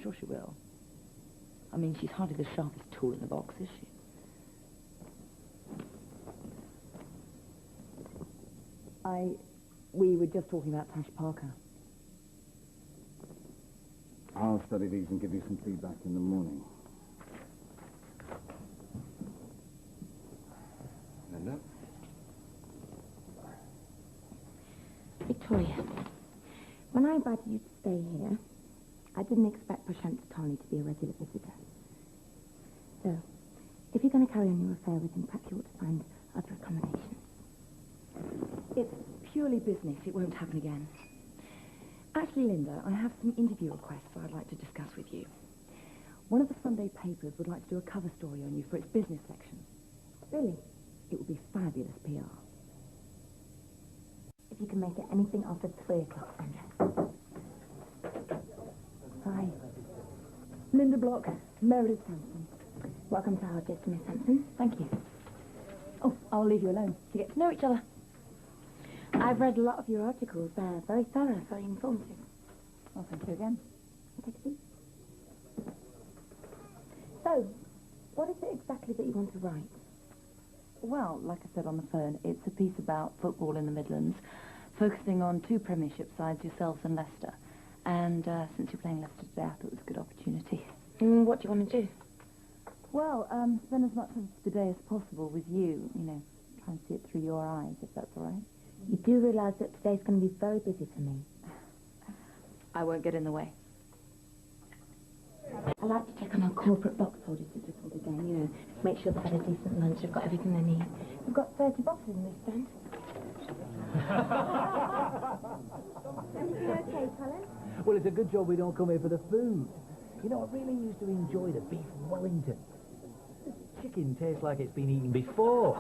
I'm sure she will. I mean, she's hardly the sharpest tool in the box, is she? We were just talking about Tash Parker. I'll study these and give you some feedback in the morning. Linda? Victoria, when I invited you to stay here, I didn't expect Prashant Tony to be a regular visitor. So, if you're going to carry on your affair with him, perhaps you ought to find other accommodation. It's purely business. It won't happen again. Actually, Linda, I have some interview requests I'd like to discuss with you. One of the Sunday papers would like to do a cover story on you for its business section. Really? It would be fabulous PR. If you can make it anything after 3 o'clock, Sandra. Hi. Linda Block, Meredith Sampson. Welcome to our guest, Miss Sampson. Thank you. Oh, I'll leave you alone to get to know each other. I've read a lot of your articles. They're very thorough, very informative. Well, thank you again. Take a seat. So, what is it exactly that you want to write? Well, like I said on the phone, it's a piece about football in the Midlands, focusing on 2 Premiership sides, yourselves and Leicester. And since you're playing Leicester today, I thought it was a good opportunity. What do you want to do? Well, spend as much of the day as possible with you, you know, try and see it through your eyes, if that's all right. You do realise that today's going to be very busy for me. I won't get in the way. I like to check on our corporate box holders just before the game, you know, make sure they've had a decent lunch, they've got everything they need. We've got 30 boxes in this stand. Everything okay, Colin? Well, it's a good job we don't come here for the food. You know, I really used to enjoy the beef Wellington. The chicken tastes like it's been eaten before.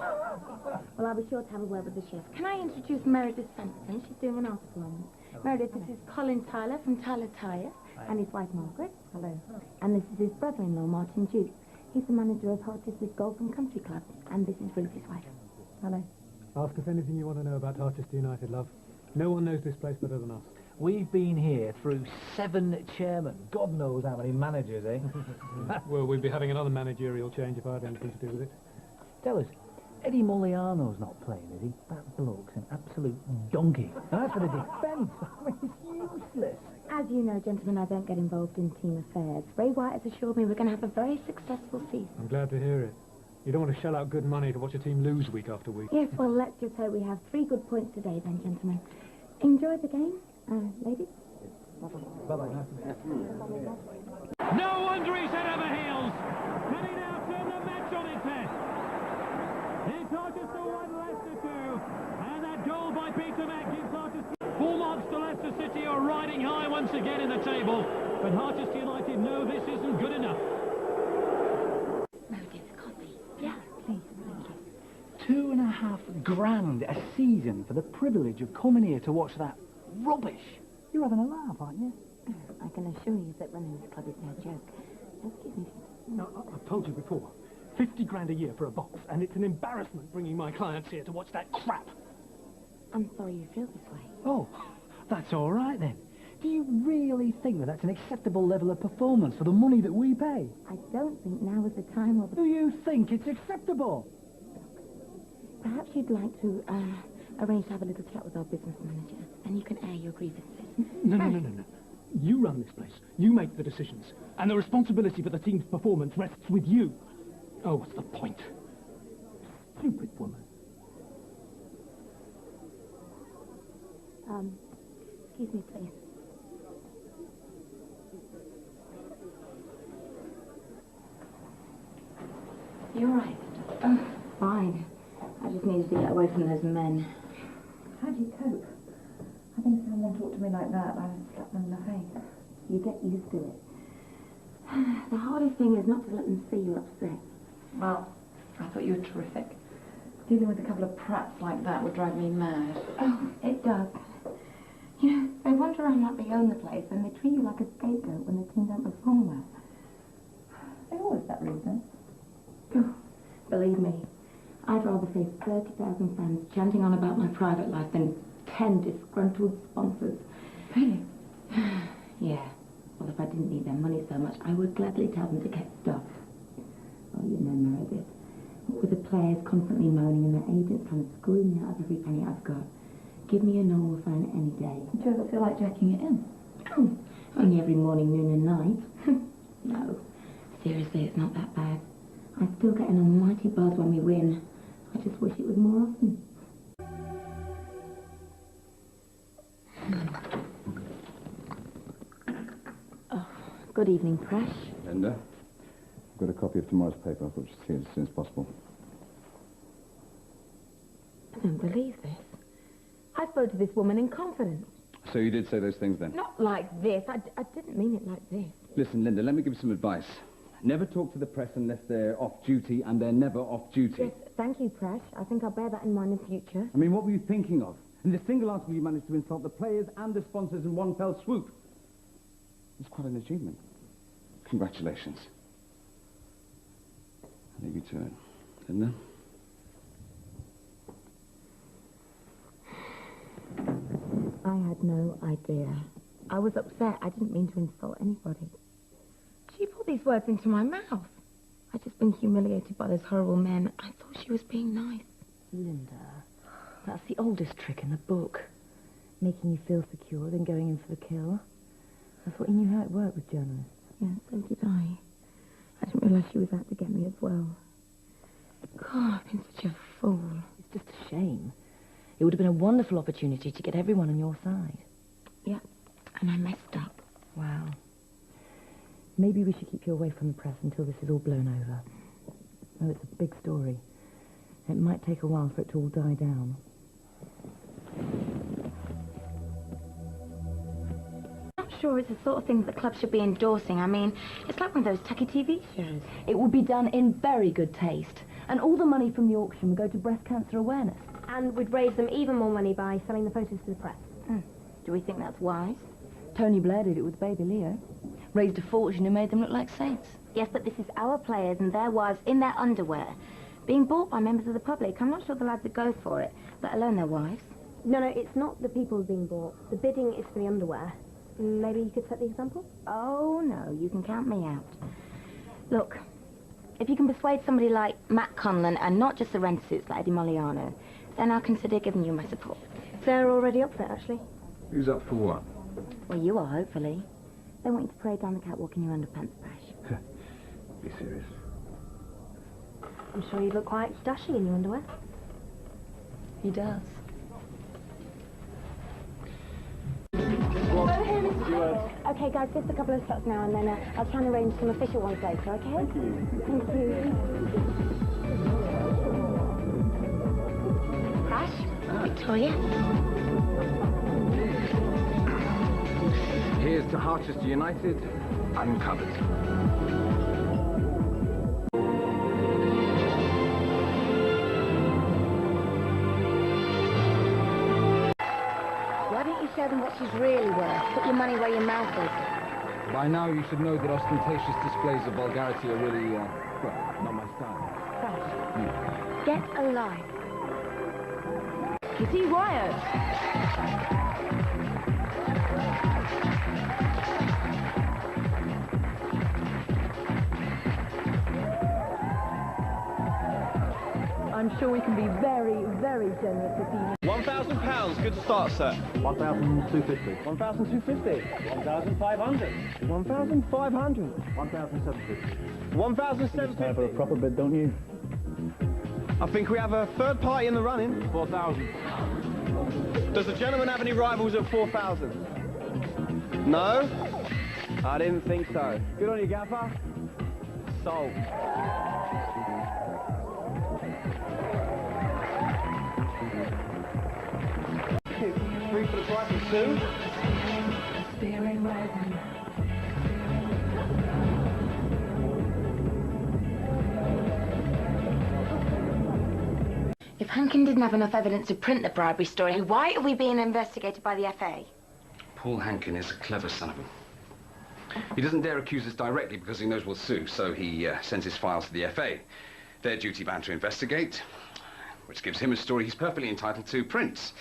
Well, I'll be sure to have a word with the chef. Can I introduce Meredith Sampson? She's doing an article on it. Meredith, this is Colin Tyler from Tyler Tyre, and his wife Margaret. Hello. And this is his brother-in-law, Martin Duke. He's the manager of Harchester's Golf and Country Club, and this is Ruth, his wife. Hello. Ask us anything you want to know about Harchester United, love. No one knows this place better than us. We've been here through 7 chairmen. God knows how many managers, eh? Well, we'd be having another managerial change if I had anything to do with it. Tell us, Eddie Mogliano's not playing, is he? That bloke's an absolute donkey. And as for the defence, I mean, it's useless. As you know, gentlemen, I don't get involved in team affairs. Ray White has assured me we're going to have a very successful season. I'm glad to hear it. You don't want to shell out good money to watch a team lose week after week. Yes, well, let's just hope we have 3 good points today then, gentlemen. Enjoy the game. Ladies? Bye-bye. No wonder he's head over heels. Can he now turn the match on its head? It's Harchester 1, Leicester 2. And that goal by Peter Mack gives Harchester 4 marks to Leicester City, are riding high once again in the table. But Harchester United know this isn't good enough. Meredith, coffee. Yeah, please. Thank $2.5 you. grand a season for the privilege of coming here to watch that rubbish. You're having a laugh, aren't you? I can assure you that running this club is no joke. Excuse me. No, I've told you before. 50 grand a year for a box, and it's an embarrassment bringing my clients here to watch that crap. I'm sorry you feel this way. Oh, that's all right then. Do you really think that that's an acceptable level of performance for the money that we pay? I don't think now is the time or the... Do you think it's acceptable? Perhaps you'd like to arrange to have a little chat with our business manager, and you can air your grievances. No. You run this place. You make the decisions. And the responsibility for the team's performance rests with you. Oh, what's the point? Stupid woman. Excuse me, please. You all right? Oh, fine. I just needed to get away from those men. How do you cope? I think if someone talked to me like that, I would slap them in the face. You get used to it. The hardest thing is not to let them see you're upset. Well, I thought you were terrific. Dealing with a couple of prats like that would drive me mad. Oh, it does. You know, they wander around like they own the place, and they treat you like a scapegoat when the team don't perform well. They always that reason. Oh, believe me, I'd rather face 30,000 fans chanting on about my private life than 10 disgruntled sponsors. Really? Yeah. Well, if I didn't need their money so much, I would gladly tell them to get stuff. Oh, you know, Meredith. What with the players constantly moaning and their agents trying to screw me out of every penny I've got. Give me a normal phone any day. Do you ever feel like jacking it in? Oh, only every morning, noon and night. No, seriously, it's not that bad. I still get an almighty buzz when we win. I just wish it was more often. Oh, good evening, Presh. Linda, I've got a copy of tomorrow's paper. I thought you'd see it as soon as possible. I don't believe this. I spoke to this woman in confidence. So you did say those things then? Not like this. I didn't mean it like this. Listen, Linda, let me give you some advice. Never talk to the press unless they're off duty, and they're never off duty. Yes, thank you, Presh. I think I'll bear that in mind in future. I mean, what were you thinking of? In the single article, you managed to insult the players and the sponsors in one fell swoop. It's quite an achievement. Congratulations. I'll leave you to it. Linda? I had no idea. I was upset. I didn't mean to insult anybody. She put these words into my mouth. I'd just been humiliated by those horrible men. I thought she was being nice. Linda, that's the oldest trick in the book. Making you feel secure, then going in for the kill. I thought you knew how it worked with journalists. Yeah, so did I. I didn't realise she was out to get me as well. God, I've been such a fool. It's just a shame. It would have been a wonderful opportunity to get everyone on your side. Yeah, and I messed up. Wow. Maybe we should keep you away from the press until this is all blown over. Oh, it's a big story. It might take a while for it to all die down. I'm not sure it's the sort of thing that the club should be endorsing. I mean, it's like one of those tacky TV shows. It would be done in very good taste. And all the money from the auction would go to breast cancer awareness. And we'd raise them even more money by selling the photos to the press. Do we think that's wise? Tony Blair did it with baby Leo. Raised a fortune and made them look like saints. Yes, but this is our players and their wives in their underwear, being bought by members of the public. I'm not sure the lads would go for it, let alone their wives. No, it's not the people being bought. The bidding is for the underwear. Maybe you could set the example? Oh, no, you can count me out. Look, if you can persuade somebody like Matt Conlon and not just the rent-suits like Eddie Moliano, then I'll consider giving you my support. They're already up for it, actually. Who's up for what? Well, you are, hopefully. They want you to parade down the catwalk in your underpants, Presh. Be serious. I'm sure you look quite dashing in your underwear. He does. Okay, guys, just a couple of shots now, and then I'll try and arrange some official ones later, okay? Thank you. Thank you. Presh, Victoria. Here's to Harchester United, uncovered. Why don't you show them what she's really worth? Put your money where your mouth is. By now, you should know that ostentatious displays of vulgarity are really, well, not my style. Presh, get a life. You see, Wyatt? I'm sure we can be very, very generous this evening. £1,000, good start, sir. 1,250. 1,250. 1,500. 1,500. 1,750. 1,750. Have a proper bid, don't you? I think we have a third party in the running. 4,000. Does the gentleman have any rivals at 4,000? No? I didn't think so. Good on you, Gaffer. Sold. Three for the price of two. Steering wagon. If Hankin didn't have enough evidence to print the bribery story, why are we being investigated by the FA? Paul Hankin is a clever son of a... He doesn't dare accuse us directly because he knows we'll sue, so he sends his files to the FA. They're duty-bound to investigate, which gives him a story he's perfectly entitled to print.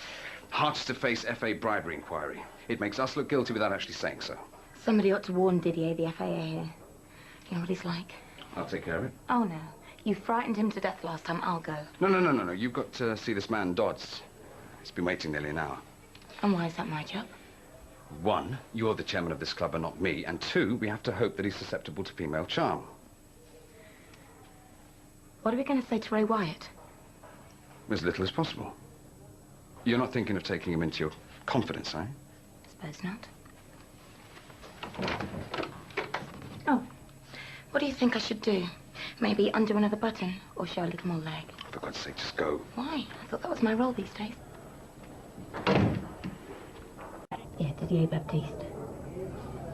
Harchester face FA bribery inquiry. It makes us look guilty without actually saying so. Somebody ought to warn Didier, the FA here. You know what he's like? I'll take care of it. Oh, no. You frightened him to death last time. I'll go. No. You've got to see this man, Dodds. He's been waiting nearly an hour. And why is that my job? 1, you're the chairman of this club and not me. And 2, we have to hope that he's susceptible to female charm. What are we going to say to Ray Wyatt? As little as possible. You're not thinking of taking him into your confidence, eh? Suppose not. Oh, what do you think I should do? Maybe undo another button or show a little more leg? For God's sake, just go. Why? I thought that was my role these days. Yeah, Didier Baptiste.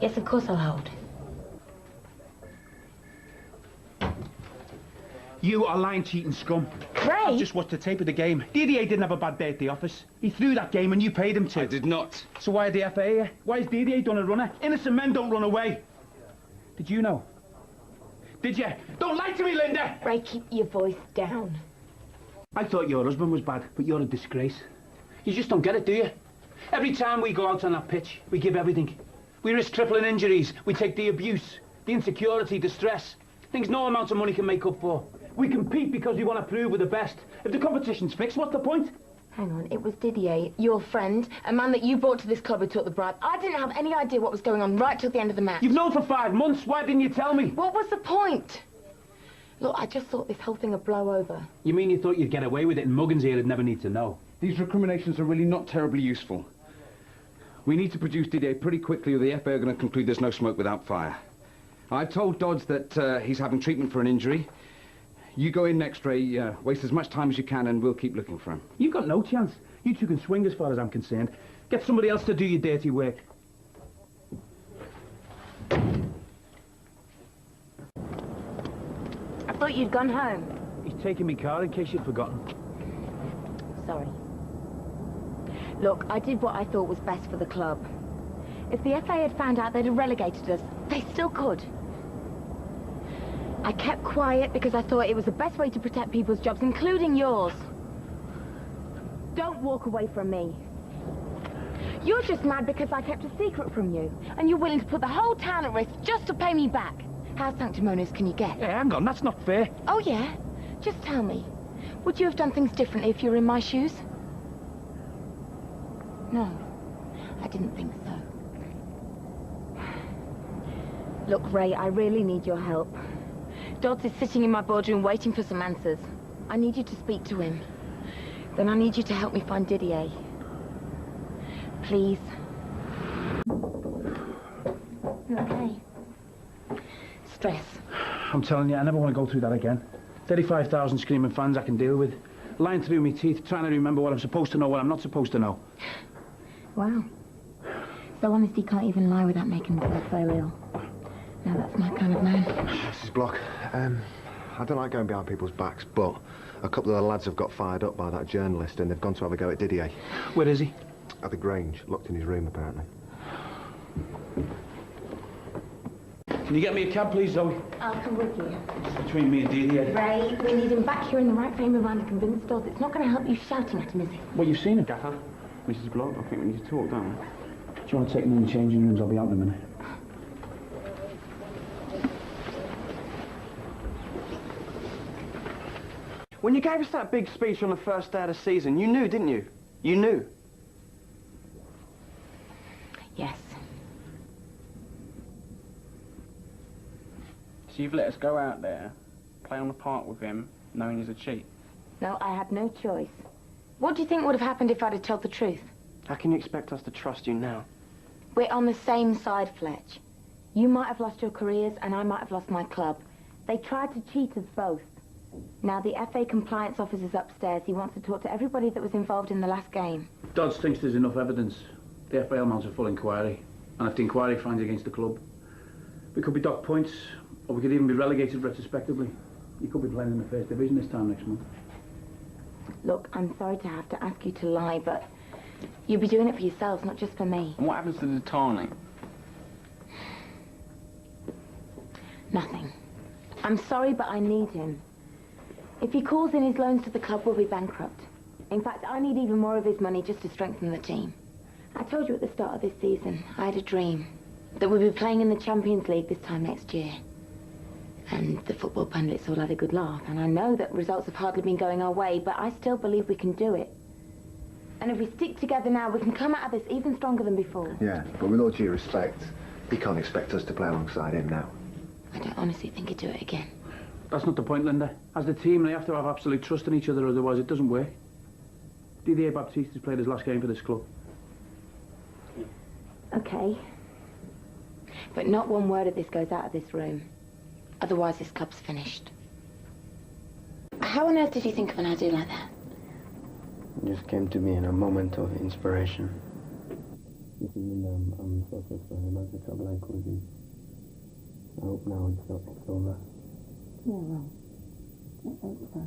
Yes, of course I'll hold. You are lying, cheating scum. Ray! I've just watched the tape of the game. Didier didn't have a bad day at the office. He threw that game and you paid him to. I did not. So why are the FA here? Why is Didier done a runner? Innocent men don't run away. Did you know? Did you? Don't lie to me, Linda! Ray, keep your voice down. I thought your husband was bad, but you're a disgrace. You just don't get it, do you? Every time we go out on that pitch, we give everything. We risk tripling injuries. We take the abuse, the insecurity, the stress. Things no amount of money can make up for. We compete because we want to prove we're the best. If the competition's fixed, what's the point? Hang on, it was Didier, your friend, a man that you brought to this club who took the bribe. I didn't have any idea what was going on right till the end of the match. You've known for 5 months. Why didn't you tell me? What was the point? Look, I just thought this whole thing would blow over. You mean you thought you'd get away with it and Muggins here would never need to know? These recriminations are really not terribly useful. We need to produce Didier pretty quickly or the FA are going to conclude there's no smoke without fire. I've told Dodds that he's having treatment for an injury. You go in next, Ray, waste as much time as you can and we'll keep looking for him. You've got no chance. You two can swing as far as I'm concerned. Get somebody else to do your dirty work. I thought you'd gone home. He's taking me car in case you'd forgotten. Sorry. Look, I did what I thought was best for the club. If the FA had found out they'd have relegated us, they still could. I kept quiet because I thought it was the best way to protect people's jobs, including yours. Don't walk away from me. You're just mad because I kept a secret from you, and you're willing to put the whole town at risk just to pay me back. How sanctimonious can you get? Hey, hang on, that's not fair. Oh, yeah? Just tell me. Would you have done things differently if you were in my shoes? No, I didn't think so. Look, Ray, I really need your help. Dodds is sitting in my boardroom waiting for some answers. I need you to speak to him. Then I need you to help me find Didier. Please. You okay? Stress. I'm telling you, I never want to go through that again. 35,000 screaming fans I can deal with. Lying through my teeth, trying to remember what I'm supposed to know, what I'm not supposed to know. Wow. So honest he can't even lie without making himself feel ill. Now that's my kind of man. Mrs. Block, I don't like going behind people's backs, but a couple of the lads have got fired up by that journalist and they've gone to have a go at Didier. Where is he? At the Grange, locked in his room apparently. Can you get me a cab, please, Zoe? I'll come with you. It's between me and Didier. Ray, we need him back here in the right frame of mind to convince Dodds. It's not going to help you shouting at him, is it? Well, you've seen him. Gaffer, Mrs. Block, I think we need to talk, don't we? Do you want to take me in the changing rooms? I'll be out in a minute. When you gave us that big speech on the first day of the season, you knew, didn't you? You knew. Yes. So you've let us go out there, play on the park with him, knowing he's a cheat? No, I had no choice. What do you think would have happened if I'd have told the truth? How can you expect us to trust you now? We're on the same side, Fletch. You might have lost your careers and I might have lost my club. They tried to cheat us both. Now the FA compliance officer's upstairs. He wants to talk to everybody that was involved in the last game. Dodds thinks there's enough evidence. The FA will mount a full inquiry. And if the inquiry finds against the club, we could be docked points, or we could even be relegated retrospectively. You could be playing in the first division this time next month. Look, I'm sorry to have to ask you to lie, but you'll be doing it for yourselves, not just for me. And what happens to the Tani? Nothing. I'm sorry, but I need him. If he calls in his loans to the club, we'll be bankrupt. In fact, I need even more of his money just to strengthen the team. I told you at the start of this season, I had a dream. that we'll be playing in the Champions League this time next year. And the football pundits all had a good laugh, and I know that results have hardly been going our way, but I still believe we can do it. And if we stick together now, we can come out of this even stronger than before. Yeah, but with all due respect, you can't expect us to play alongside him now. I don't honestly think he'd do it again. That's not the point, Linda. As a team, they have to have absolute trust in each other, otherwise it doesn't work. Didier Baptiste has played his last game for this club. Okay. But not one word of this goes out of this room. Otherwise, this club's finished. How on earth did you think of an idea like that? It just came to me in a moment of inspiration. I'm so sorry for him as the trouble I caused him. I hope now it's over. Yeah, right. Let's hope so.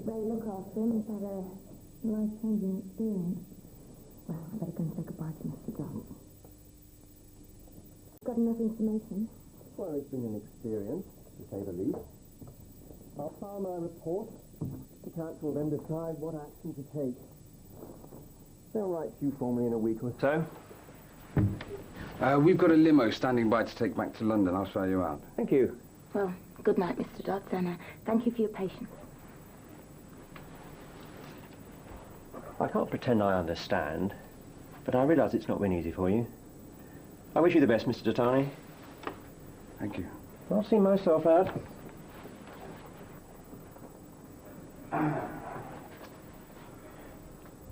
Ray, look, Alison, we've had a life-changing experience. Well, I better go and say goodbye to Mr. Dodd. Got enough information? Well, it's been an experience, to say the least. I'll file my report. The council will then decide what action to take. They'll write to you formally in a week or so. We've got a limo standing by to take back to London. I'll show you out. Thank you. Well, good night, Mr. Dodds, and thank you for your patience. I can't pretend I understand, but I realise it's not been easy for you. I wish you the best, Mr. Dottani. Thank you. I'll see myself out.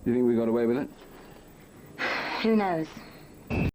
You think we got away with it? Who knows?